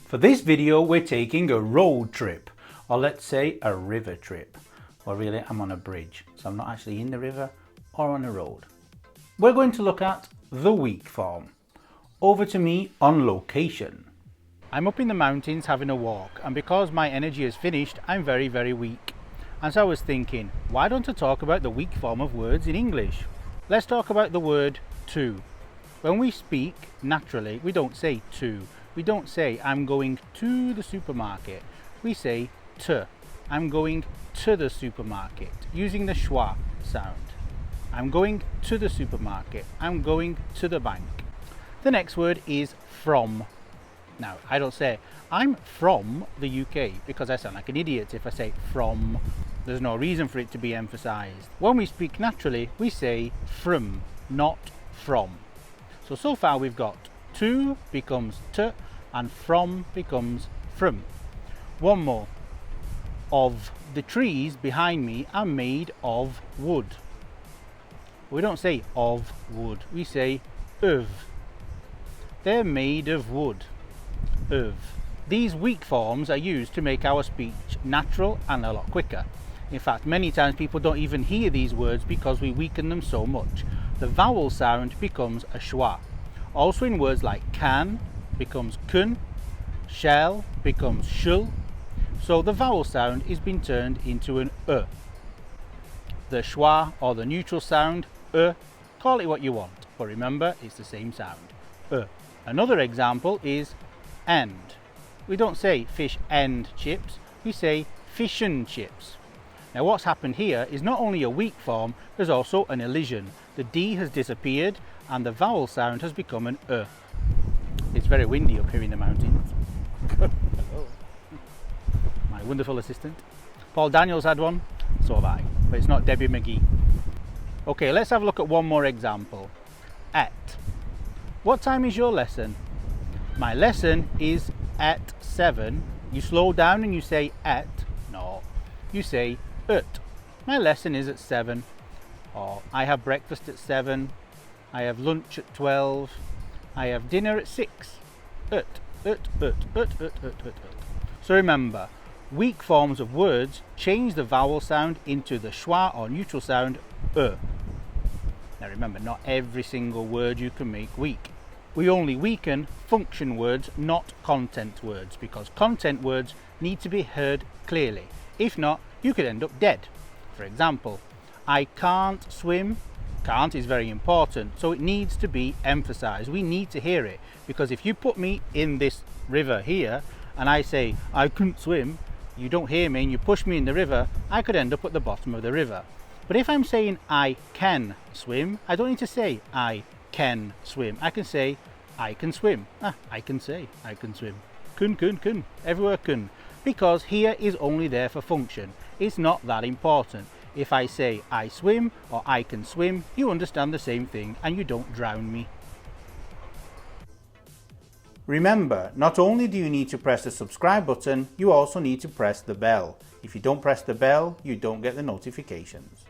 For this video, we're taking a road trip, or let's say a river trip. Well, really, I'm on a bridge, so I'm not actually in the river or on a road. We're going to look at the weak form. Over to me on location. I'm up in the mountains having a walk, and because my energy is finished, I'm very, very weak. And so I was thinking, why don't I talk about the weak form of words in English? Let's talk about the word to. When we speak naturally, we don't say to. We don't say I'm going to the supermarket. We say to. I'm going to the supermarket, using the schwa sound. I'm going to the supermarket. I'm going to the bank. The next word is from. Now, I don't say I'm from the UK because I sound like an idiot if I say from. There's no reason for it to be emphasized. When we speak naturally, we say from, not from. So far we've got to becomes to and from becomes from. One more. Of the trees behind me are made of wood. We don't say of wood, we say of. They're made of wood. Of. These weak forms are used to make our speech natural and a lot quicker. In fact, many times people don't even hear these words because we weaken them so much. The vowel sound becomes a schwa. Also in words like can becomes kun, shall becomes shul. So the vowel sound is being turned into an The schwa or the neutral sound, call it what you want, but remember it's the same sound. Another example is and. We don't say fish and chips, we say fish and chips. Now what's happened here is not only a weak form, there's also an elision. The D has disappeared and the vowel sound has become an It's very windy up here in the mountains. Hello. My wonderful assistant. Paul Daniels had one, so have I, but it's not Debbie McGee. Okay, let's have a look at one more example. At. What time is your lesson? My lesson is at 7. You slow down and you say at. No, you say at. My lesson is at 7. Or I have breakfast at 7. I have lunch at 12. I have dinner at 6. At. So remember, weak forms of words change the vowel sound into the schwa or neutral sound Now remember, not every single word you can make weak. We only weaken function words, not content words, because content words need to be heard clearly. If not, you could end up dead. For example, I can't swim. Can't is very important, so it needs to be emphasized. We need to hear it, because if you put me in this river here and I say I couldn't swim, you don't hear me and you push me in the river, I could end up at the bottom of the river. But if I'm saying I can swim, I don't need to say I can swim. I can say I can swim. I can say I can swim. Kun. Everywhere kun. Because here is only there for function. It's not that important. If I say I swim or I can swim, you understand the same thing and you don't drown me. Remember, not only do you need to press the subscribe button, you also need to press the bell. If you don't press the bell, you don't get the notifications.